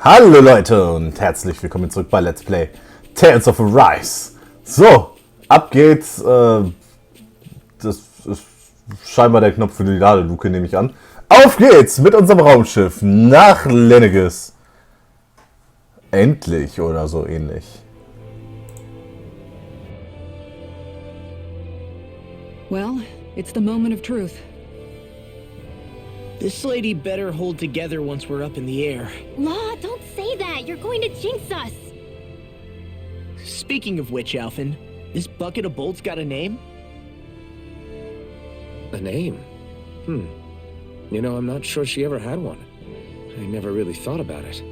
Hallo Leute und herzlich willkommen zurück bei Let's Play Tales of Arise. So, ab geht's. Das ist scheinbar der Knopf für die Ladeluke, nehme ich an. Auf geht's mit unserem Raumschiff nach Lenegis. Endlich oder so ähnlich. Well, it's the moment of truth. This lady better hold together once we're up in the air. Law, don't say that. You're going to jinx us. Speaking of which, Alphen, this bucket of bolts got a name? A name? You know, I'm not sure she ever had one. I never really thought about it.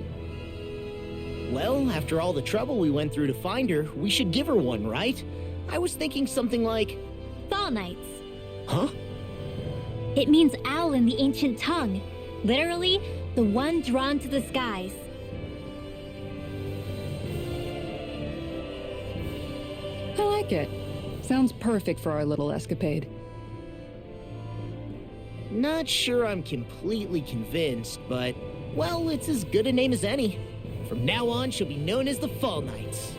Well, after all the trouble we went through to find her, we should give her one, right? I was thinking something like... Fall Nights. Huh? It means owl in the ancient tongue. Literally, the one drawn to the skies. I like it. Sounds perfect for our little escapade. Not sure I'm completely convinced, but, well, it's as good a name as any. From now on, she'll be known as the Fall Nights.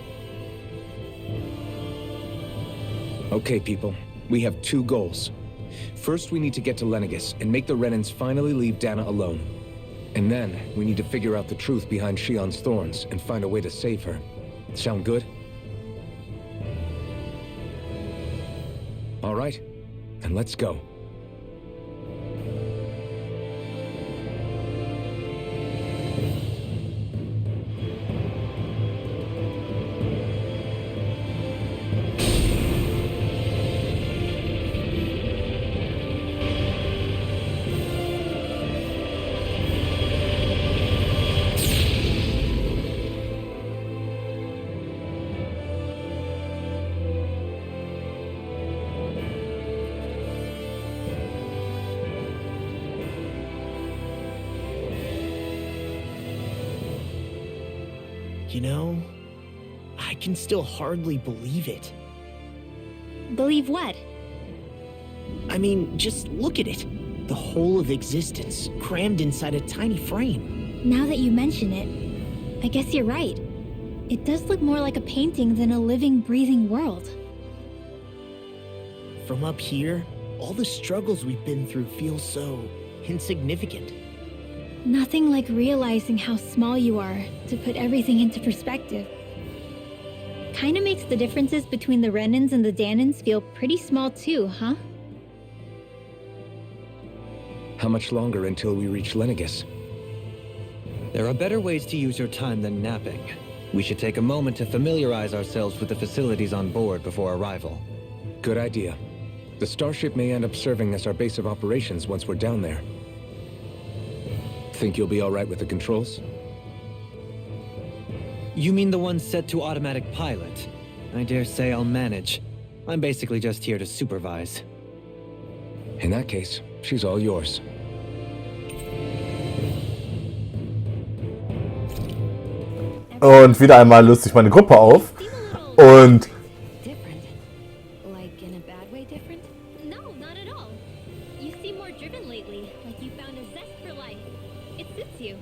Okay, people. We have two goals. First, we need to get to Lenegis and make the Renans finally leave Dana alone. And then, we need to figure out the truth behind Shion's thorns and find a way to save her. Sound good? All right, then let's go. You know, I can still hardly believe it. Believe what? I mean, just look at it. The whole of existence, crammed inside a tiny frame. Now that you mention it, I guess you're right. It does look more like a painting than a living, breathing world. From up here, all the struggles we've been through feel so insignificant. Nothing like realizing how small you are to put everything into perspective. Kinda makes the differences between the Renans and the Danans feel pretty small too, huh? How much longer until we reach Lenegis? There are better ways to use your time than napping. We should take a moment to familiarize ourselves with the facilities on board before arrival. Good idea. The starship may end up serving as our base of operations once we're down there. Think you'll be all right with the controls? You mean the one set to automatic pilot? I dare say I'll manage. I'm basically just here to supervise. In that case, she's all yours. Und wieder einmal löst sich meine Gruppe auf. Und Different. Like in a bad way different? No, not at all. You seem more driven lately, like you found a zest for life. It suits you.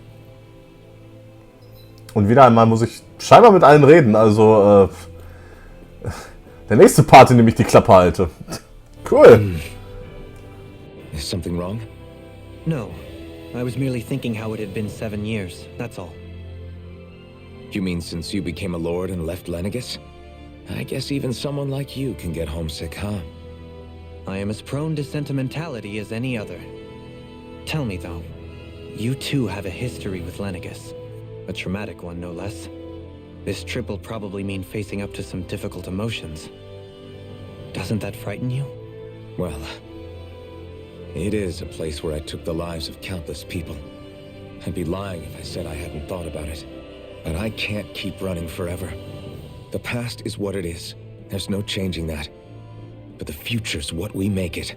Und wieder einmal muss ich scheinbar mit allen reden, also der nächste Part, in dem ich die Klappe halte. Cool. Is something wrong? No. I was merely thinking how it had been 7 years, that's all. You mean since you became a lord and left Lenegis? I guess even someone like you can get homesick, huh? I am as prone to sentimentality as any other. Tell me though, you too have a history with Lenegis. A traumatic one, no less. This trip will probably mean facing up to some difficult emotions. Doesn't that frighten you? Well, it is a place where I took the lives of countless people. I'd be lying if I said I hadn't thought about it. But I can't keep running forever. The past is what it is. There's no changing that. But the future's what we make it.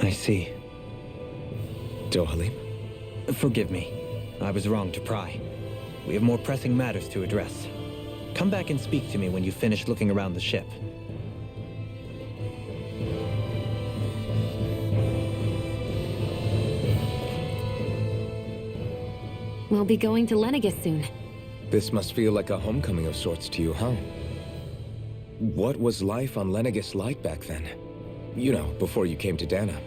I see. Dohalim? Forgive me. I was wrong to pry. We have more pressing matters to address. Come back and speak to me when you finish looking around the ship. We'll be going to Lenegis soon. This must feel like a homecoming of sorts to you, huh? What was life on Lenegis like back then? You know, before you came to Dana.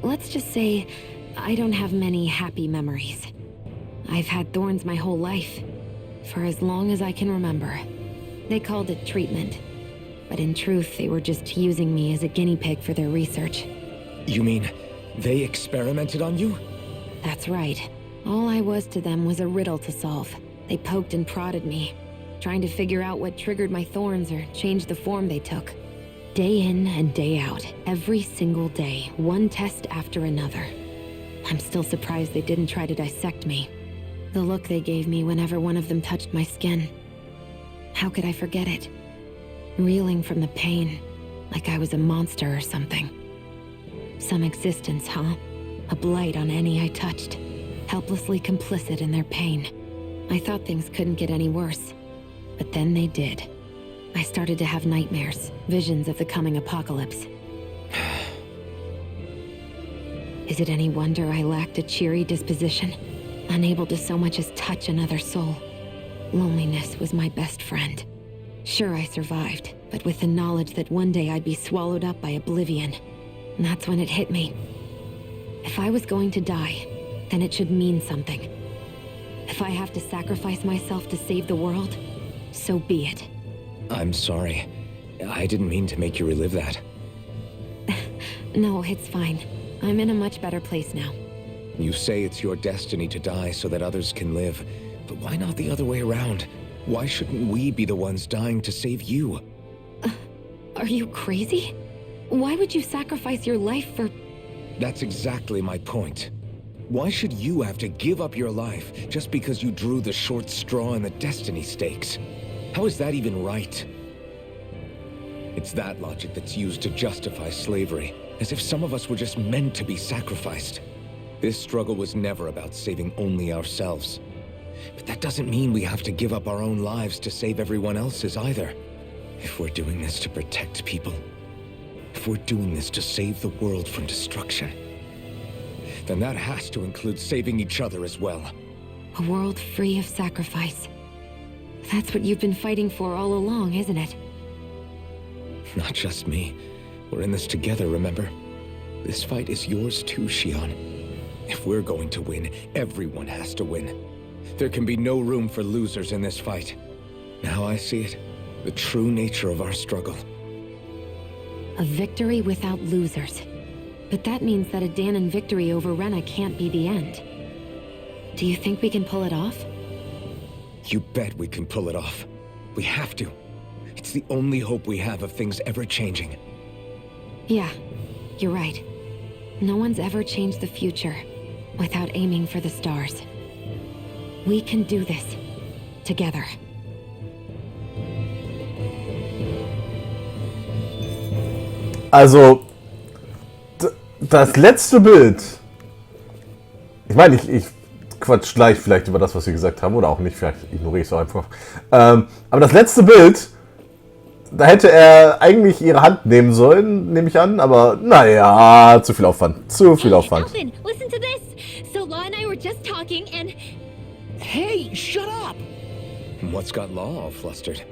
Let's just say, I don't have many happy memories. I've had thorns my whole life, for as long as I can remember. They called it treatment, but in truth, they were just using me as a guinea pig for their research. You mean, they experimented on you? That's right. All I was to them was a riddle to solve. They poked and prodded me, trying to figure out what triggered my thorns or changed the form they took. Day in and day out, every single day, one test after another. I'm still surprised they didn't try to dissect me. The look they gave me whenever one of them touched my skin. How could I forget it? Reeling from the pain, like I was a monster or something. Some existence, huh? A blight on any I touched, helplessly complicit in their pain. I thought things couldn't get any worse, but then they did. I started to have nightmares, visions of the coming apocalypse. Is it any wonder I lacked a cheery disposition, unable to so much as touch another soul? Loneliness was my best friend. Sure, I survived, but with the knowledge that one day I'd be swallowed up by oblivion. And that's when it hit me. If I was going to die, then it should mean something. If I have to sacrifice myself to save the world, so be it. I'm sorry. I didn't mean to make you relive that. No, it's fine. I'm in a much better place now. You say it's your destiny to die so that others can live, but why not the other way around? Why shouldn't we be the ones dying to save you? Are you crazy? Why would you sacrifice your life for... That's exactly my point. Why should you have to give up your life just because you drew the short straw in the destiny stakes? How is that even right? It's that logic that's used to justify slavery, as if some of us were just meant to be sacrificed. This struggle was never about saving only ourselves. But that doesn't mean we have to give up our own lives to save everyone else's either. If we're doing this to protect people, if we're doing this to save the world from destruction, then that has to include saving each other as well. A world free of sacrifice. That's what you've been fighting for all along, isn't it? Not just me. We're in this together, remember? This fight is yours too, Xion. If we're going to win, everyone has to win. There can be no room for losers in this fight. Now I see it. The true nature of our struggle. A victory without losers. But that means that a Danon victory over Rena can't be the end. Do you think we can pull it off? You bet we can pull it off. We have to. It's the only hope we have of things ever changing. Yeah, you're right. No one's ever changed the future without aiming for the stars. We can do this. Together. Also, das letzte Bild. Ich meine, ich quatsch gleich vielleicht über das, was sie gesagt haben, oder auch nicht, vielleicht ignoriere ich es auch einfach. Aber das letzte Bild, da hätte er eigentlich ihre Hand nehmen sollen, nehme ich an, aber naja, zu viel Aufwand. Zu viel Aufwand. Alvin, listen to this. So Law and I were just talking and... Hey, shut up! What's got Law all flustered?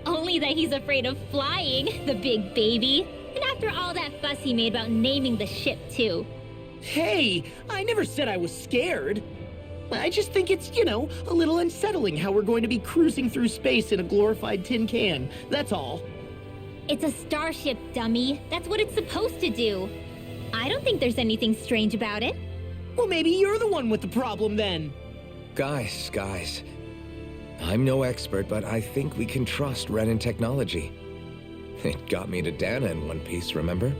Only that he's afraid of flying, the big baby. And after all that fuss he made about naming the ship, too. Hey, I never said I was scared. I just think it's, you know, a little unsettling how we're going to be cruising through space in a glorified tin can. That's all. It's a starship, dummy. That's what it's supposed to do. I don't think there's anything strange about it. Well, maybe you're the one with the problem then. Guys. I'm no expert, but I think we can trust Renan technology. It got me to Dana in one piece, remember?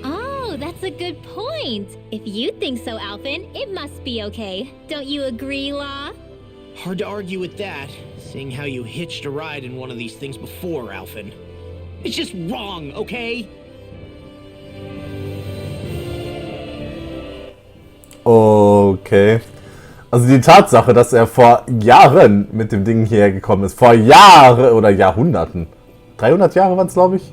Oh, that's a good point. If you think so, Alvin, it must be okay. Don't you agree, Law? Hard to argue with that, seeing how you hitched a ride in one of these things before, Alvin. It's just wrong, okay? Okay. Also die Tatsache, dass er vor Jahren mit dem Ding hierher gekommen ist, vor Jahren oder Jahrhunderten, 300 Jahre waren es, glaube ich,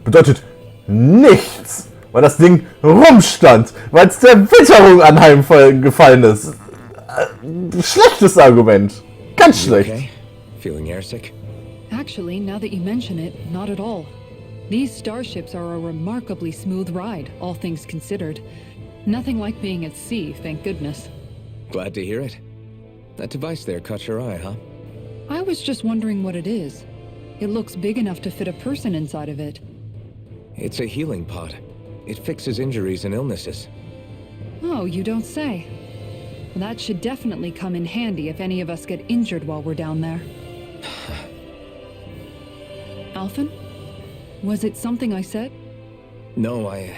bedeutet nichts, weil das Ding rumstand, weil es der Witterung anheimgefallen ist. Schlechtes Argument. Ganz You schlecht. okay? Feeling airsick? Actually, now that you mention it, not at all. These starships are a remarkably smooth ride, all things considered. Nothing like being at sea, thank goodness. Glad to hear it. That device there caught your eye, huh? I was just wondering what it is. It looks big enough to fit a person inside of it. It's a healing pod. It fixes injuries and illnesses. Oh, you don't say. That should definitely come in handy if any of us get injured while we're down there. Alphen? Was it something I said? No, I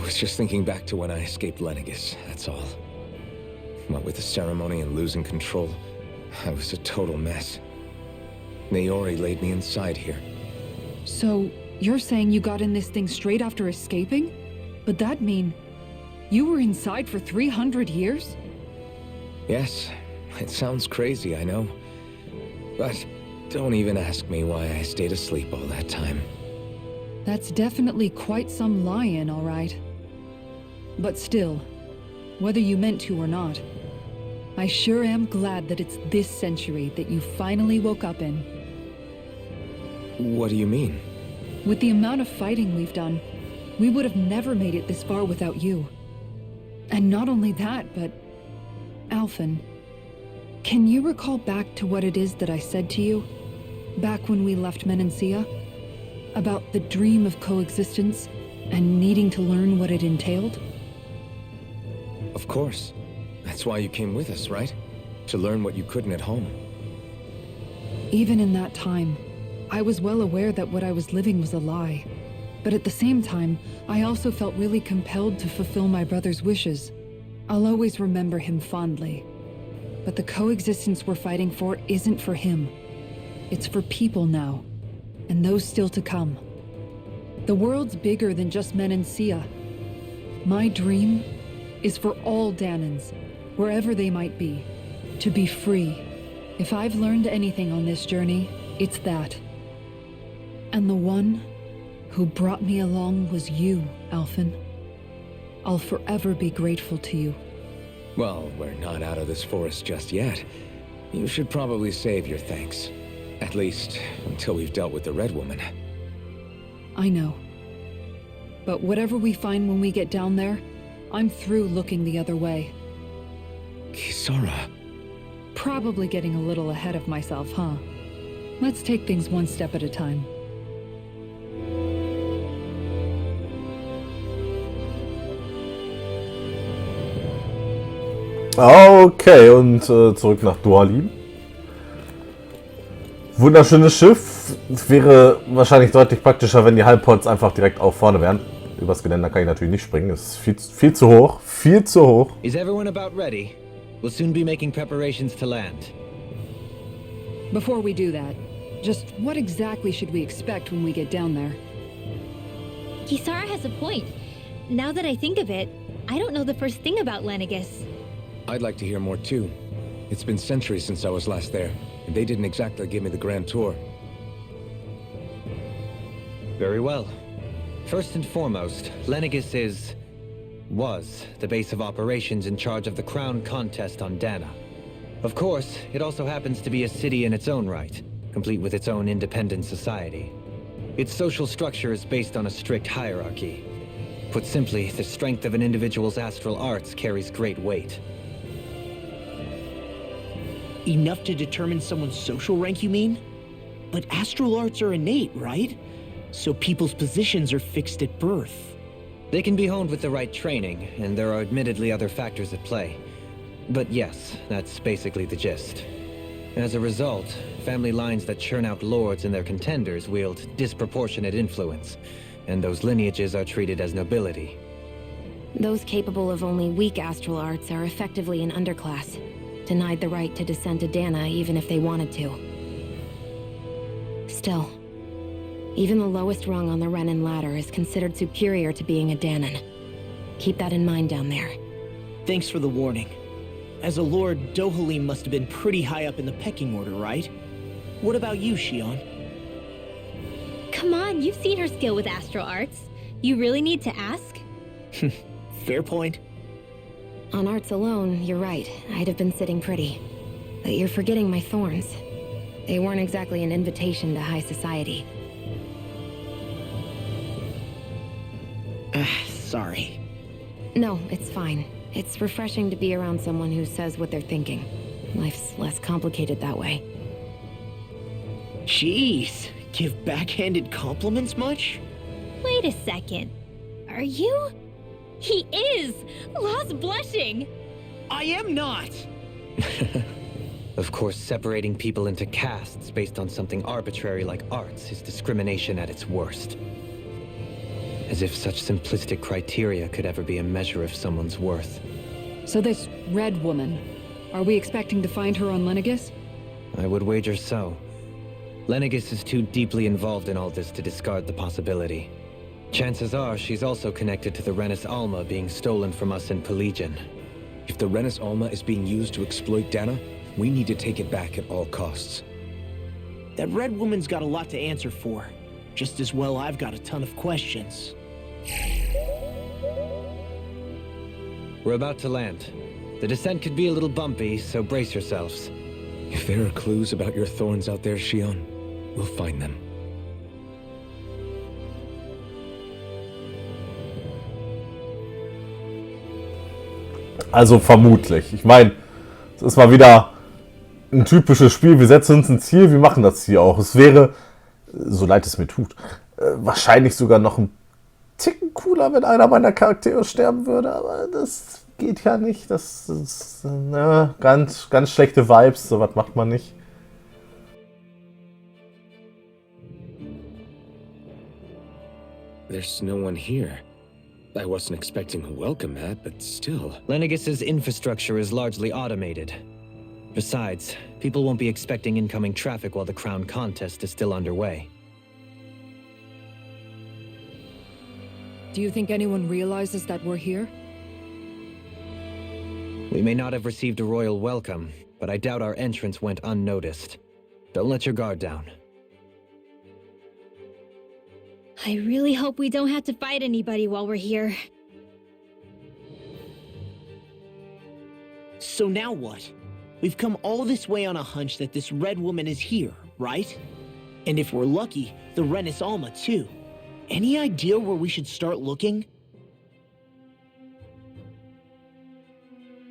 was just thinking back to when I escaped Lenegis, that's all. What with the ceremony and losing control, I was a total mess. Naori laid me inside here. So, you're saying you got in this thing straight after escaping? But that'd mean you were inside for 300 years? Yes, it sounds crazy, I know. But don't even ask me why I stayed asleep all that time. That's definitely quite some lie-in, all right. But still, whether you meant to or not, I sure am glad that it's this century that you finally woke up in. What do you mean? With the amount of fighting we've done, we would have never made it this far without you. And not only that, but... Alphen, can you recall back to what it is that I said to you? Back when we left Menancia? About the dream of coexistence, and needing to learn what it entailed? Of course. That's why you came with us, right? To learn what you couldn't at home. Even in that time, I was well aware that what I was living was a lie. But at the same time, I also felt really compelled to fulfill my brother's wishes. I'll always remember him fondly. But the coexistence we're fighting for isn't for him. It's for people now, and those still to come. The world's bigger than just Menancia. My dream is for all Danans, wherever they might be, to be free. If I've learned anything on this journey, it's that. And the one who brought me along was you, Alphen. I'll forever be grateful to you. Well, we're not out of this forest just yet. You should probably save your thanks. At least, until we've dealt with the Red Woman. I know. But whatever we find when we get down there, I'm through looking the other way. Kisara. Probably getting a little ahead of myself, huh? Let's take things one step at a time. Okay, und zurück nach Dualim. Wunderschönes Schiff. Es wäre wahrscheinlich deutlich praktischer, wenn die Halbpods einfach direkt auch vorne wären. Übers Geländer kann ich natürlich nicht springen. Das ist viel zu hoch. Viel zu hoch. Is everyone about ready? We'll soon be making preparations to land. Before we do that, just what exactly should we expect when we get down there? Kisara has a point. Now that I think of it, I don't know the first thing about Lenegis. I'd like to hear more too. It's been centuries since I was last there, and they didn't exactly give me the grand tour. Very well. First and foremost, Lenegis was the base of operations in charge of the crown contest on Dana. Of course, it also happens to be a city in its own right, complete with its own independent society. Its social structure is based on a strict hierarchy. Put simply, the strength of an individual's astral arts carries great weight. Enough to determine someone's social rank, you mean? But astral arts are innate, right? So people's positions are fixed at birth. They can be honed with the right training, and there are admittedly other factors at play. But yes, that's basically the gist. As a result, family lines that churn out lords and their contenders wield disproportionate influence, and those lineages are treated as nobility. Those capable of only weak astral arts are effectively an underclass, denied the right to descend to Dana even if they wanted to. Still, even the lowest rung on the Renan ladder is considered superior to being a Danan. Keep that in mind down there. Thanks for the warning. As a lord, Dohalim must have been pretty high up in the pecking order, right? What about you, Shion? Come on, you've seen her skill with astral arts. You really need to ask? Fair point. On arts alone, you're right. I'd have been sitting pretty. But you're forgetting my thorns. They weren't exactly an invitation to high society. Sorry. No, it's fine. It's refreshing to be around someone who says what they're thinking. Life's less complicated that way. Jeez, give backhanded compliments much? Wait a second. Are you? He is! Law's blushing! I am not! Of course, separating people into castes based on something arbitrary like arts is discrimination at its worst. As if such simplistic criteria could ever be a measure of someone's worth. So this red woman, are we expecting to find her on Lenegis? I would wager so. Lenegis is too deeply involved in all this to discard the possibility. Chances are she's also connected to the Rennis Alma being stolen from us in Pelegion. If the Rennis Alma is being used to exploit Dana, we need to take it back at all costs. That red woman's got a lot to answer for. Just as well I've got a ton of questions. We're about to land. The descent could be a little bumpy, so brace yourselves. If there are clues about your thorns out there, Shion, we'll find them. Also vermutlich. Ich meine, es ist mal wieder ein typisches Spiel. Wir setzen uns ein Ziel, wir machen das Ziel auch. Es wäre, so leid es mir tut, wahrscheinlich sogar noch ein Ticken cooler, wenn einer meiner Charaktere sterben würde. Aber das geht ja nicht. Das ist ganz, ganz schlechte Vibes. So was macht man nicht. There's no one here. I wasn't expecting a welcome mat, but still. Lenegis's infrastructure is largely automated. Besides, people won't be expecting incoming traffic while the crown contest is still underway. Do you think anyone realizes that we're here? We may not have received a royal welcome, but I doubt our entrance went unnoticed. Don't let your guard down. I really hope we don't have to fight anybody while we're here. So now what? We've come all this way on a hunch that this red woman is here, right? And if we're lucky, the Rennis Alma too. Any idea where we should start looking?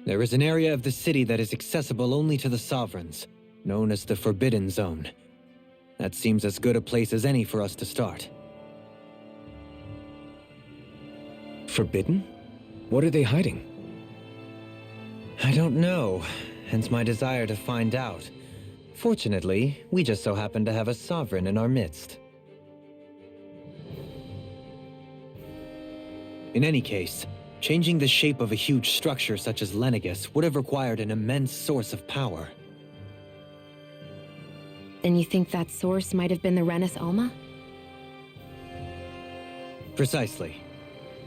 There is an area of the city that is accessible only to the sovereigns, known as the Forbidden Zone. That seems as good a place as any for us to start. Forbidden? What are they hiding? I don't know, hence my desire to find out. Fortunately, we just so happen to have a sovereign in our midst. In any case, changing the shape of a huge structure such as Lenegis would have required an immense source of power. And you think that source might have been the Rennis Alma? Precisely.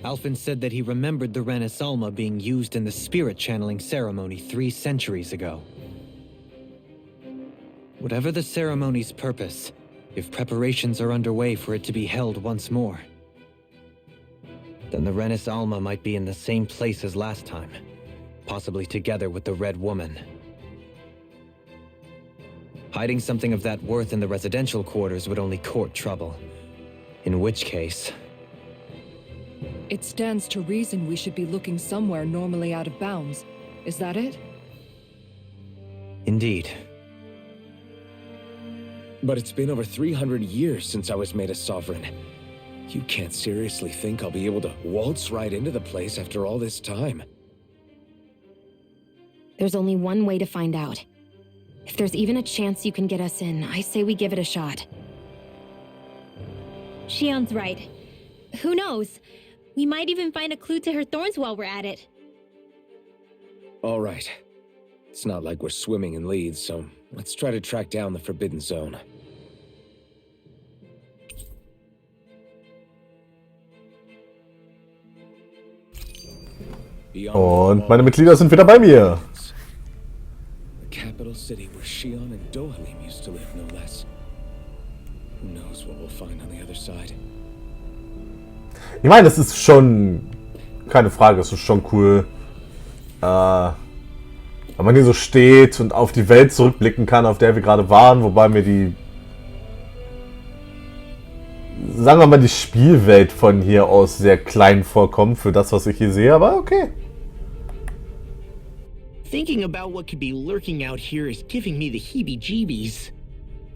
Alphen said that he remembered the Rennis Alma being used in the spirit channeling ceremony 3 centuries ago. Whatever the ceremony's purpose, if preparations are underway for it to be held once more, then the Rennis Alma might be in the same place as last time, possibly together with the Red Woman. Hiding something of that worth in the residential quarters would only court trouble. In which case... It stands to reason we should be looking somewhere normally out of bounds. Is that it? Indeed. But it's been over 300 years since I was made a sovereign. You can't seriously think I'll be able to waltz right into the place after all this time. There's only one way to find out. If there's even a chance you can get us in, I say we give it a shot. Shion's right. Who knows? We might even find a clue to her thorns while we're at it. All right. It's not like we're swimming in leads, so let's try to track down the Forbidden Zone. Und meine Mitglieder sind wieder bei mir. The capital city where Shion and Dohalim used to live, no less. Who knows what we'll find on the other side? Ich meine, es ist schon, keine Frage, es ist schon cool, wenn man hier so steht und auf die Welt zurückblicken kann, auf der wir gerade waren, wobei mir die, sagen wir mal, die Spielwelt von hier aus sehr klein vorkommt für das, was ich hier sehe, aber okay. Thinking about what could be lurking out here is giving me the heebie-jeebies.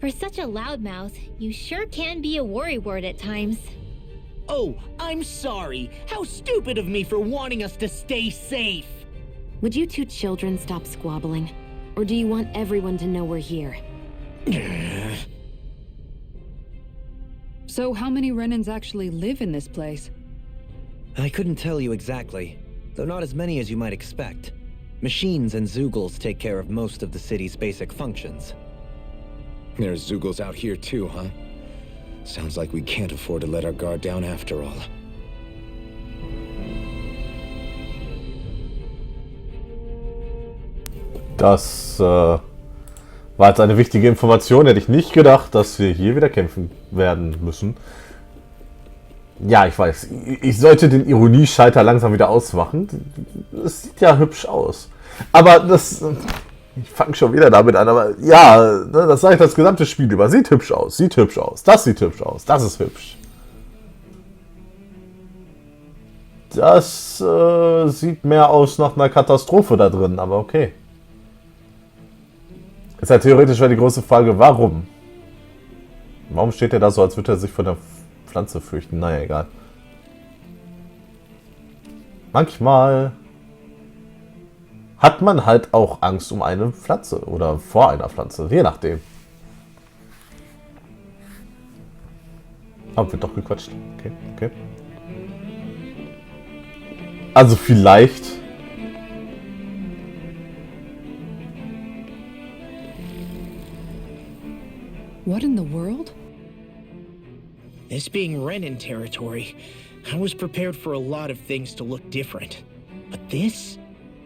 For such a loudmouth, you sure can be a worrywart at times. Oh, I'm sorry. How stupid of me for wanting us to stay safe. Would you two children stop squabbling? Or do you want everyone to know we're here? So how many Renans actually live in this place? I couldn't tell you exactly, though not as many as you might expect. Machines and Zoogles take care of most of the city's basic functions. There's Zoogles out here too, huh? Sounds like we can't afford to let our guard down after all. Das war jetzt eine wichtige Information. Hätte ich nicht gedacht, dass wir hier wieder kämpfen werden müssen. Ja, ich weiß. Ich sollte den Ironieschalter langsam wieder ausmachen. Es sieht ja hübsch aus. Aber das... Ich fange schon wieder damit an, aber ja, das sage ich das gesamte Spiel über. Sieht hübsch aus, sieht hübsch aus, das sieht hübsch aus, das ist hübsch. Das sieht mehr aus nach einer Katastrophe da drin, aber okay. Ist ja theoretisch die große Frage, warum? Warum steht er da so, als würde er sich von der Pflanze fürchten? Naja, egal. Manchmal hat man halt auch Angst um eine Pflanze oder vor einer Pflanze, je nachdem. Aber wird doch gequatscht. Okay, okay. Also vielleicht... What in the world? This being Renan territory, I was prepared for a lot of things to look different. But this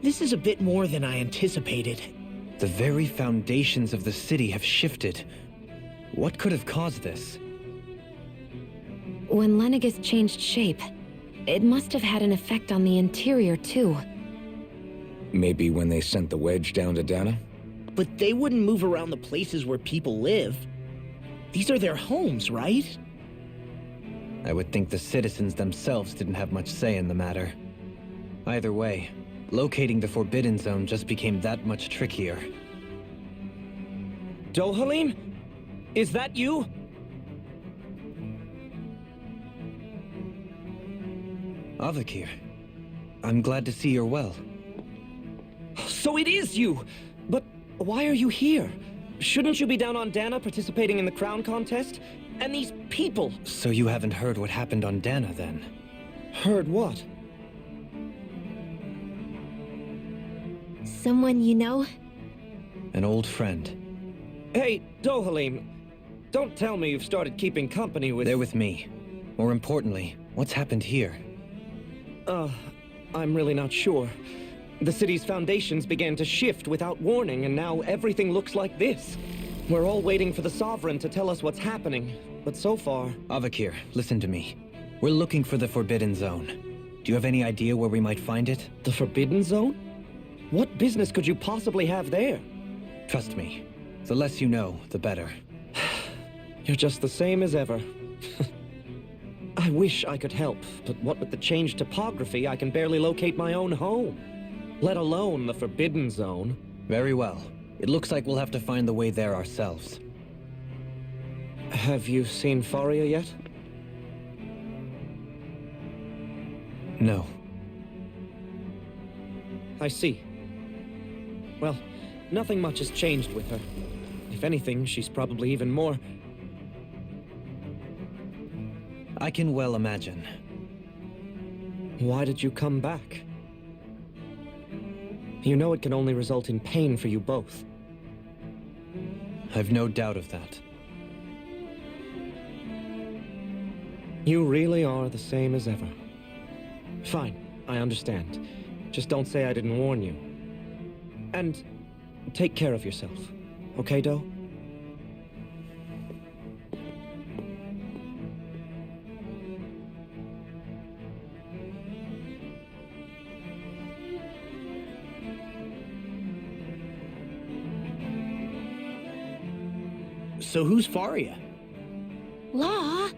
is a bit more than I anticipated. The very foundations of the city have shifted. What could have caused this? When Lenegis changed shape, it must have had an effect on the interior too. Maybe when they sent the wedge down to Dana? But they wouldn't move around the places where people live. These are their homes, right? I would think the citizens themselves didn't have much say in the matter. Either way, locating the Forbidden Zone just became that much trickier. Dohalim? Is that you? Avakir, I'm glad to see you're well. So it is you! But why are you here? Shouldn't you be down on Dana participating in the crown contest? And these people! So you haven't heard what happened on Dana then? Heard what? Someone you know? An old friend. Hey, Dohalim, don't tell me you've started keeping company with... They're with me. More importantly, what's happened here? I'm really not sure. The city's foundations began to shift without warning, and now everything looks like this. We're all waiting for the Sovereign to tell us what's happening, but so far... Avakir, listen to me. We're looking for the Forbidden Zone. Do you have any idea where we might find it? The Forbidden Zone? What business could you possibly have there? Trust me. The less you know, the better. You're just the same as ever. I wish I could help, but what with the changed topography, I can barely locate my own home. Let alone the Forbidden Zone. Very well. It looks like we'll have to find the way there ourselves. Have you seen Faria yet? No. I see. Well, nothing much has changed with her. If anything, she's probably even more... I can well imagine. Why did you come back? You know it can only result in pain for you both. I've no doubt of that. You really are the same as ever. Fine, I understand. Just don't say I didn't warn you. And take care of yourself, okay, Doe? So who's Faria? Law?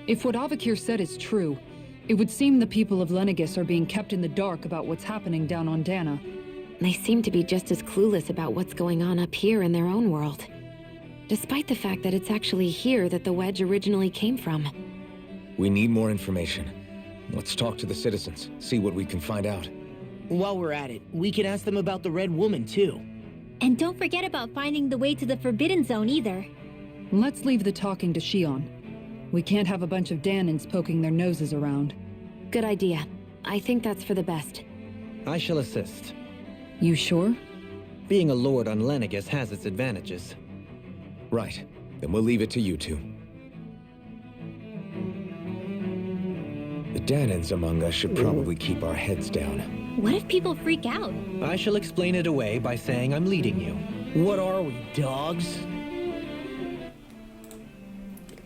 If what Avakir said is true, it would seem the people of Lenegis are being kept in the dark about what's happening down on Dana. They seem to be just as clueless about what's going on up here in their own world. Despite the fact that it's actually here that the wedge originally came from. We need more information. Let's talk to the citizens, see what we can find out. While we're at it, we can ask them about the Red Woman, too. And don't forget about finding the way to the Forbidden Zone either. Let's leave the talking to Shion. We can't have a bunch of Danins poking their noses around. Good idea. I think that's for the best. I shall assist. You sure? Being a lord on Lenegis has its advantages. Right. Then we'll leave it to you two. The Danins among us should probably keep our heads down. What if people freak out? I shall explain it away by saying I'm leading you. What are we, dogs?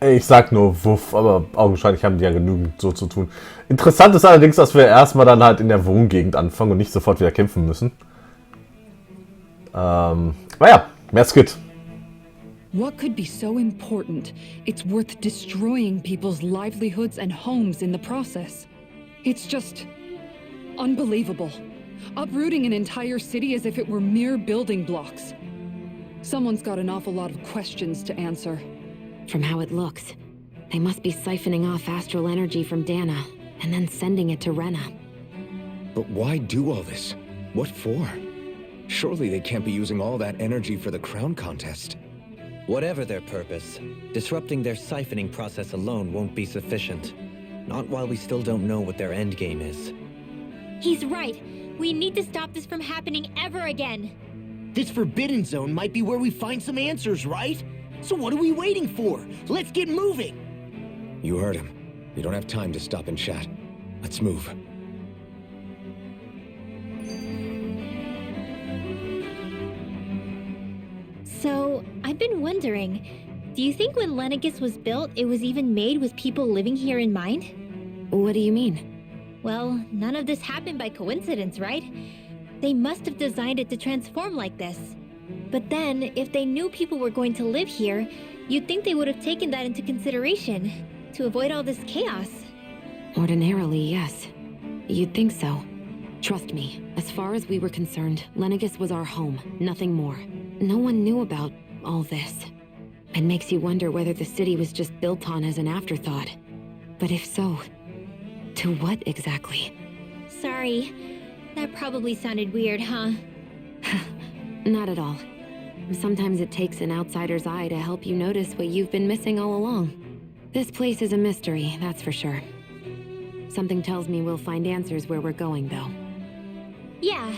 Ich sag nur Wuff, aber augenscheinlich haben die ja genügend so zu tun. Interessant ist allerdings, dass wir erstmal dann halt in der Wohngegend anfangen und nicht sofort wieder kämpfen müssen. Naja, mehr Skit. What could be so important? It's worth destroying people's livelihoods and homes in the process. It's just unbelievable. Uprooting an entire city as if it were mere building blocks. Someone's got an awful lot of questions to answer. From how it looks, they must be siphoning off astral energy from Dana, and then sending it to Rena. But why do all this? What for? Surely they can't be using all that energy for the crown contest. Whatever their purpose, disrupting their siphoning process alone won't be sufficient. Not while we still don't know what their endgame is. He's right. We need to stop this from happening ever again. This Forbidden Zone might be where we find some answers, right? So what are we waiting for? Let's get moving! You heard him. We don't have time to stop and chat. Let's move. So, I've been wondering, do you think when Lenegis was built, it was even made with people living here in mind? What do you mean? Well, none of this happened by coincidence, right? They must have designed it to transform like this. But then, if they knew people were going to live here, you'd think they would have taken that into consideration, to avoid all this chaos. Ordinarily, yes. You'd think so. Trust me, as far as we were concerned, Lenegis was our home, nothing more. No one knew about all this. It makes you wonder whether the city was just built on as an afterthought. But if so, to what exactly? Sorry, that probably sounded weird, huh? Not at all. Sometimes it takes an outsider's eye to help you notice what you've been missing all along. This place is a mystery, that's for sure. Something tells me we'll find answers where we're going, though. Yeah,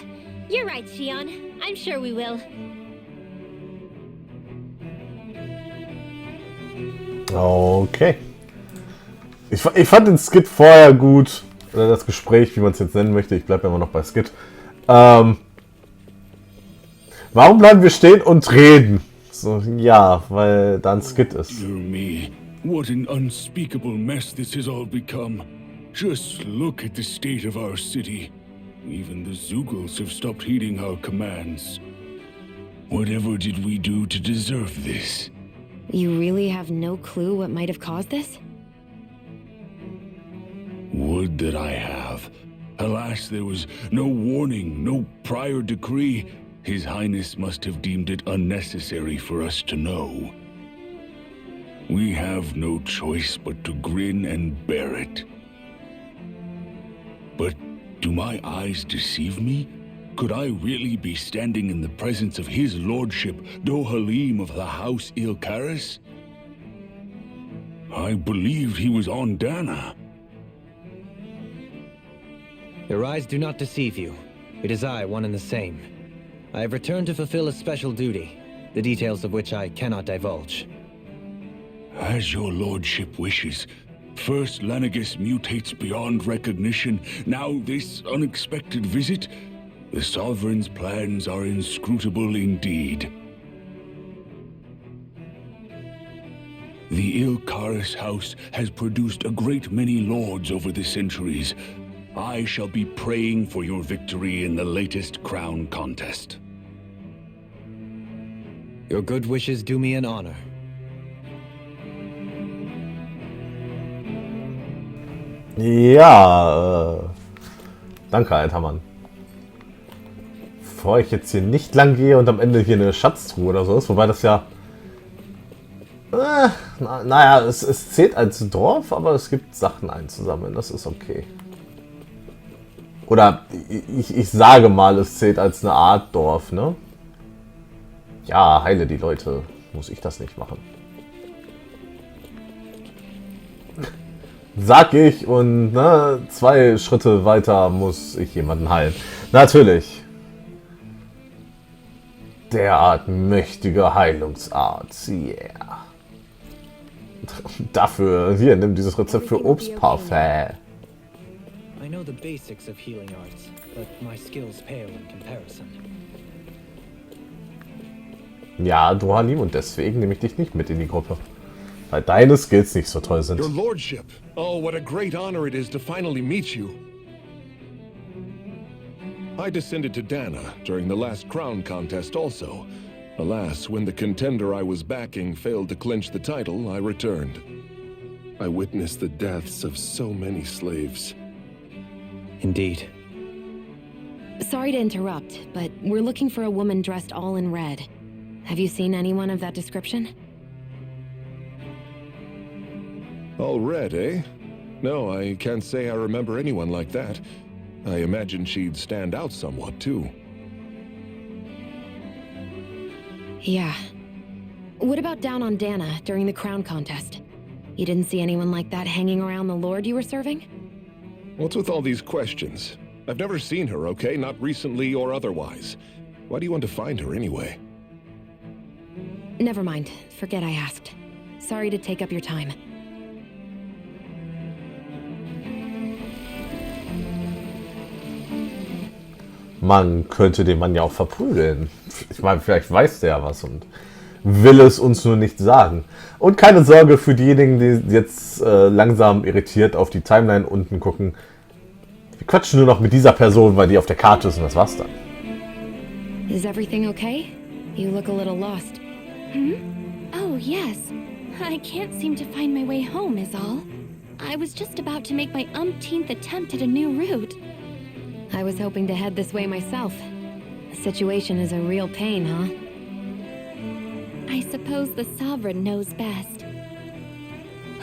you're right, Shion. I'm sure we will. Okay. Ich fand den Skit vorher gut. Oder das Gespräch, wie man es jetzt nennen möchte. Ich bleibe immer noch bei Skit. Warum bleiben wir stehen und reden? So, ja, weil da ein Skit ist. Dear me, what an unspeakable mess this has all become. Just look at the state of our city. Even the Zugals have stopped heeding our commands. Whatever did we do to deserve this? You really have no clue what might have caused this? Would that I have. Alas, there was no warning, no prior decree. His Highness must have deemed it unnecessary for us to know. We have no choice but to grin and bear it. But do my eyes deceive me? Could I really be standing in the presence of his lordship, Dohalim of the House Ilkaris? I believed he was on Dana. Your eyes do not deceive you. It is I, one and the same. I have returned to fulfill a special duty, the details of which I cannot divulge. As your lordship wishes. First Lenegis mutates beyond recognition, now this unexpected visit. The Sovereign's plans are inscrutable indeed. The Ilkaris house has produced a great many lords over the centuries. I shall be praying for your victory in the latest crown contest. Your good wishes do me an honor. Ja, danke, alter Mann. Bevor ich jetzt hier nicht lang gehe und am Ende hier eine Schatztruhe oder so ist, wobei das ja... naja, es zählt als Dorf, aber es gibt Sachen einzusammeln, das ist okay. Oder ich sage mal, es zählt als eine Art Dorf, ne? Ja, heile die Leute. Muss ich das nicht machen. Sag ich und ne, 2 Schritte weiter muss ich jemanden heilen. Natürlich. Derart mächtige Heilungsart. Yeah. Dafür, hier, nimm dieses Rezept für Obstparfait. I know the basics of healing arts, but my skills pale in comparison. Ja, du Halim, und deswegen nehme ich dich nicht mit in die Gruppe. Weil deine Skills nicht so toll sind. Your lordship. Oh, what a great honor it is to finally meet you. I descended to Dana during the last crown contest also. Alas, when the contender I was backing failed to clinch the title, I returned. I witnessed the deaths of so many slaves. Indeed. Sorry to interrupt, but we're looking for a woman dressed all in red. Have you seen anyone of that description? All red, eh? No, I can't say I remember anyone like that. I imagine she'd stand out somewhat, too. Yeah. What about down on Dana during the crown contest? You didn't see anyone like that hanging around the lord you were serving? What's with all these questions? I've never seen her, okay? Not recently or otherwise. Why do you want to find her anyway? Never mind. Forget I asked. Sorry to take up your time. Man könnte den Mann ja auch verprügeln. Ich meine, vielleicht weiß der ja was und will es uns nur nicht sagen. Und keine Sorge für diejenigen, die jetzt langsam irritiert auf die Timeline unten gucken. Wir quatschen nur noch mit dieser Person, weil die auf der Karte ist und das war's dann. Is everything okay? You look a little lost. Oh, yes. I can't seem to find my way home is all. I was just about to make my umpteenth attempt at a new route. I was hoping to head this way myself. The situation is a real pain, huh? I suppose the Sovereign knows best.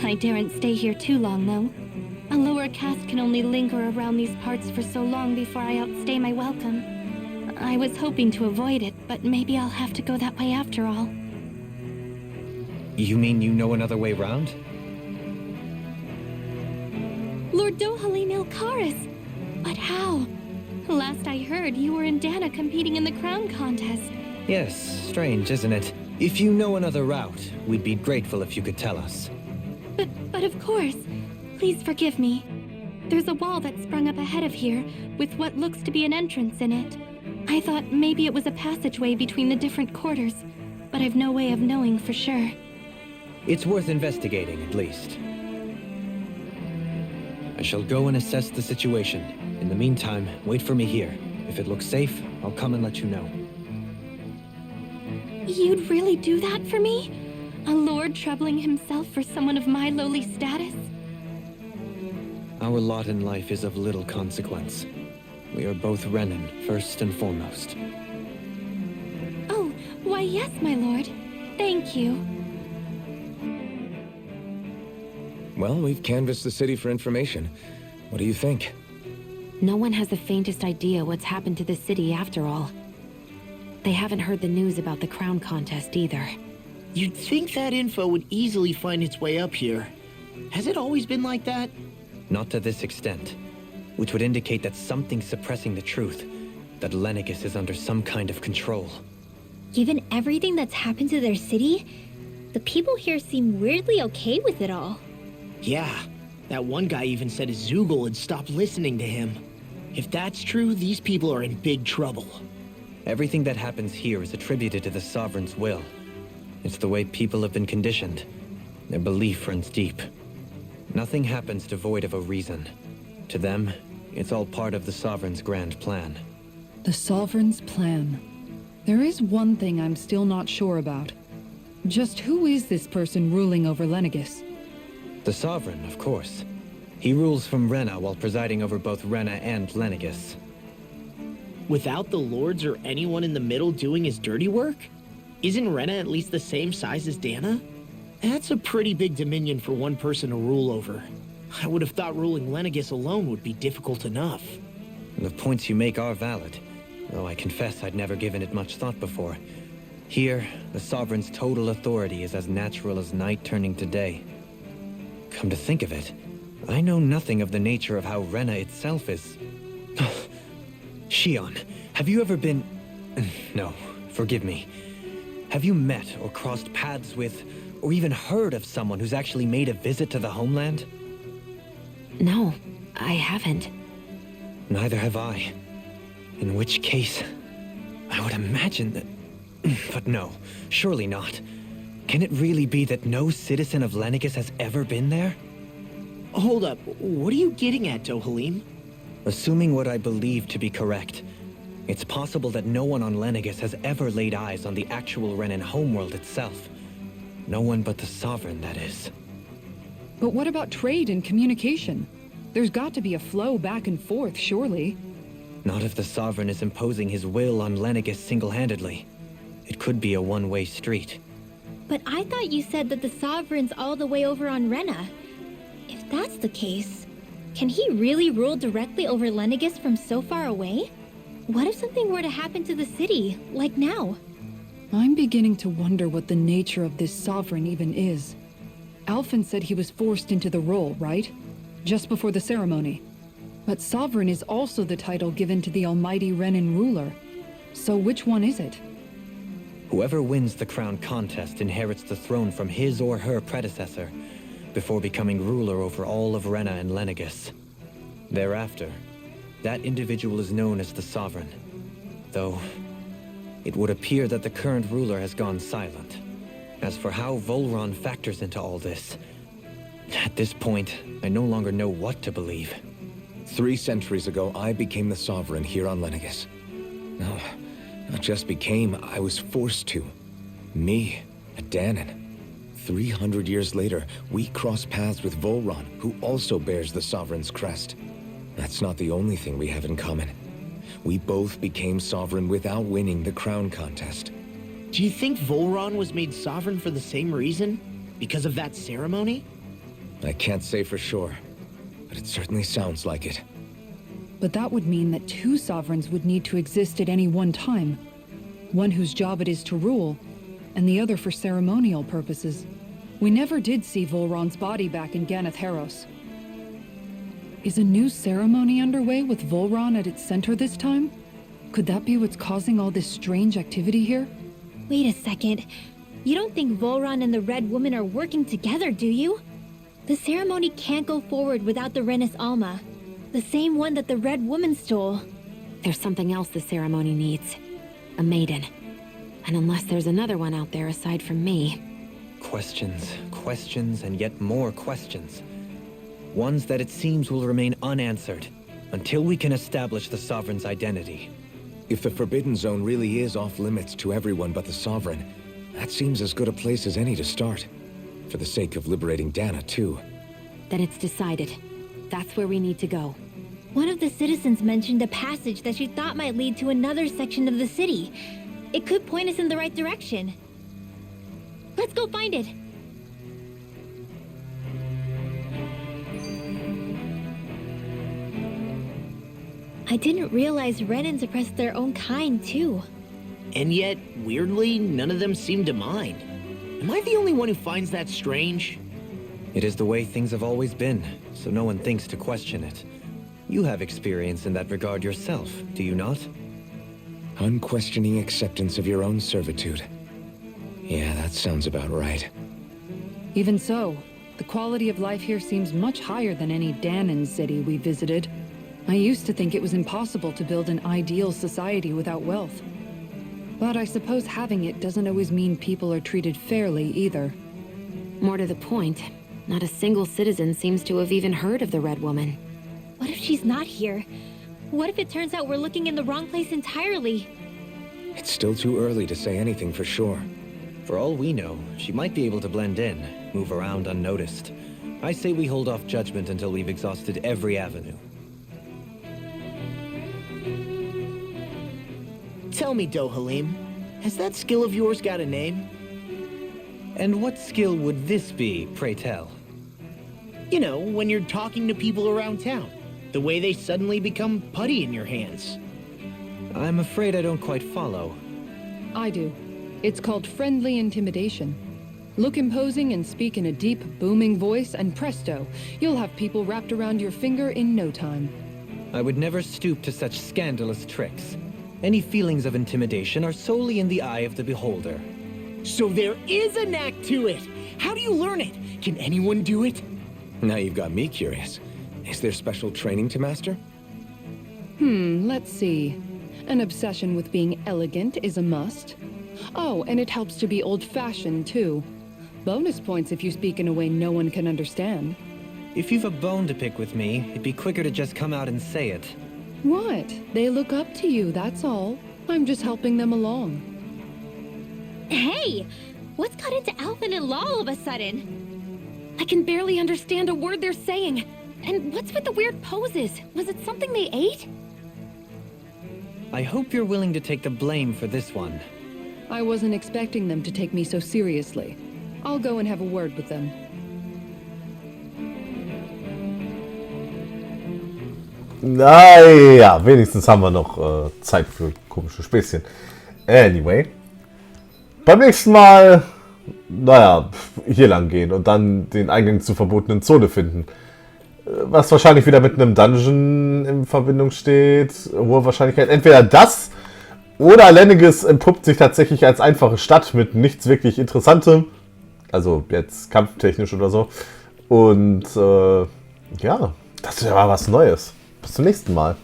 I daren't stay here too long, though. A lower caste can only linger around these parts for so long before I outstay my welcome. I was hoping to avoid it, but maybe I'll have to go that way after all. You mean you know another way round? Lord Dohalim Ilkaris! But how? Last I heard, you were in Dana competing in the crown contest. Yes, strange, isn't it? If you know another route, we'd be grateful if you could tell us. But of course. Please forgive me. There's a wall that sprung up ahead of here, with what looks to be an entrance in it. I thought maybe it was a passageway between the different quarters, but I've no way of knowing for sure. It's worth investigating, at least. I shall go and assess the situation. In the meantime, wait for me here. If it looks safe, I'll come and let you know. You'd really do that for me? A lord troubling himself for someone of my lowly status? Our lot in life is of little consequence. We are both Renan, first and foremost. Oh, why yes, my lord. Thank you. Well, we've canvassed the city for information. What do you think? No one has the faintest idea what's happened to the city after all. They haven't heard the news about the crown contest either. You'd think that info would easily find its way up here. Has it always been like that? Not to this extent, which would indicate that something's suppressing the truth, that Lenegis is under some kind of control. Given everything that's happened to their city, the people here seem weirdly okay with it all. Yeah, that one guy even said his Zoogle had stopped listening to him. If that's true, these people are in big trouble. Everything that happens here is attributed to the Sovereign's will. It's the way people have been conditioned. Their belief runs deep. Nothing happens devoid of a reason. To them, it's all part of the Sovereign's grand plan. The Sovereign's plan. There is one thing I'm still not sure about. Just who is this person ruling over Lenegis? The Sovereign, of course. He rules from Rena while presiding over both Rena and Lenegis. Without the lords or anyone in the middle doing his dirty work? Isn't Rena at least the same size as Dana? That's a pretty big dominion for one person to rule over. I would have thought ruling Lenegis alone would be difficult enough. The points you make are valid, though I confess I'd never given it much thought before. Here, the Sovereign's total authority is as natural as night turning to day. Come to think of it, I know nothing of the nature of how Rena itself is. Shion, have you ever been... No, forgive me. Have you met or crossed paths with, or even heard of someone who's actually made a visit to the homeland? No, I haven't. Neither have I. In which case, I would imagine that... But no, surely not. Can it really be that no citizen of Lenegis has ever been there? Hold up, what are you getting at, Dohalim? Assuming what I believe to be correct, it's possible that no one on Lenegis has ever laid eyes on the actual Renan homeworld itself. No one but the Sovereign, that is. But what about trade and communication? There's got to be a flow back and forth, surely. Not if the Sovereign is imposing his will on Lenegis single-handedly. It could be a one-way street. But I thought you said that the Sovereign's all the way over on Rena. If that's the case, can he really rule directly over Lenegis from so far away? What if something were to happen to the city, like now? I'm beginning to wonder what the nature of this Sovereign even is. Alphen said he was forced into the role, right? Just before the ceremony. But Sovereign is also the title given to the almighty Renan ruler. So which one is it? Whoever wins the crown contest inherits the throne from his or her predecessor, before becoming ruler over all of Rena and Lenegis. Thereafter, that individual is known as the Sovereign. Though, it would appear that the current ruler has gone silent. As for how Volron factors into all this, at this point, I no longer know what to believe. 3 centuries ago, I became the Sovereign here on Lenegis. No, not just became, I was forced to. Me, a Danon. 300 years later, we cross paths with Volron, who also bears the Sovereign's crest. That's not the only thing we have in common. We both became Sovereign without winning the crown contest. Do you think Volron was made Sovereign for the same reason? Because of that ceremony? I can't say for sure, but it certainly sounds like it. But that would mean that 2 Sovereigns would need to exist at any one time. One whose job it is to rule, and the other for ceremonial purposes. We never did see Volron's body back in Ganath Haros. Is a new ceremony underway with Volron at its center this time? Could that be what's causing all this strange activity here? Wait a second. You don't think Volron and the Red Woman are working together, do you? The ceremony can't go forward without the Renis Alma. The same one that the Red Woman stole. There's something else the ceremony needs. A maiden. And unless there's another one out there aside from me... Questions, questions, and yet more questions. Ones that it seems will remain unanswered, until we can establish the Sovereign's identity. If the Forbidden Zone really is off-limits to everyone but the Sovereign, that seems as good a place as any to start. For the sake of liberating Dana, too. Then it's decided. That's where we need to go. One of the citizens mentioned a passage that she thought might lead to another section of the city. It could point us in the right direction. Let's go find it! I didn't realize Renans oppressed their own kind, too. And yet, weirdly, none of them seem to mind. Am I the only one who finds that strange? It is the way things have always been, so no one thinks to question it. You have experience in that regard yourself, do you not? Unquestioning acceptance of your own servitude. Yeah, that sounds about right. Even so, the quality of life here seems much higher than any Danon city we visited. I used to think it was impossible to build an ideal society without wealth. But I suppose having it doesn't always mean people are treated fairly either. More to the point, not a single citizen seems to have even heard of the Red Woman. What if she's not here? What if it turns out we're looking in the wrong place entirely? It's still too early to say anything for sure. For all we know, she might be able to blend in, move around unnoticed. I say we hold off judgment until we've exhausted every avenue. Tell me, Dohalim, has that skill of yours got a name? And what skill would this be, pray tell? You know, when you're talking to people around town. The way they suddenly become putty in your hands. I'm afraid I don't quite follow. I do. It's called friendly intimidation. Look imposing and speak in a deep, booming voice, and presto, you'll have people wrapped around your finger in no time. I would never stoop to such scandalous tricks. Any feelings of intimidation are solely in the eye of the beholder. So there is a knack to it! How do you learn it? Can anyone do it? Now you've got me curious. Is there special training to master? Let's see. An obsession with being elegant is a must. Oh, and it helps to be old-fashioned, too. Bonus points if you speak in a way no one can understand. If you've a bone to pick with me, it'd be quicker to just come out and say it. What? They look up to you, that's all. I'm just helping them along. Hey! What's got into Alvin and Law all of a sudden? I can barely understand a word they're saying. And what's with the weird poses? Was it something they ate? I hope you're willing to take the blame for this one. I wasn't expecting them to take me so seriously. I'll go and have a word with them. Naja, wenigstens haben wir noch Zeit für komische Späßchen. Anyway. Beim nächsten Mal, naja, hier lang gehen und dann den Eingang zur verbotenen Zone finden. Was wahrscheinlich wieder mit einem Dungeon in Verbindung steht. Hohe Wahrscheinlichkeit. Entweder das oder Lenegis entpuppt sich tatsächlich als einfache Stadt mit nichts wirklich Interessantem. Also jetzt kampftechnisch oder so. Und ja, das ist ja mal was Neues. Bis zum nächsten Mal.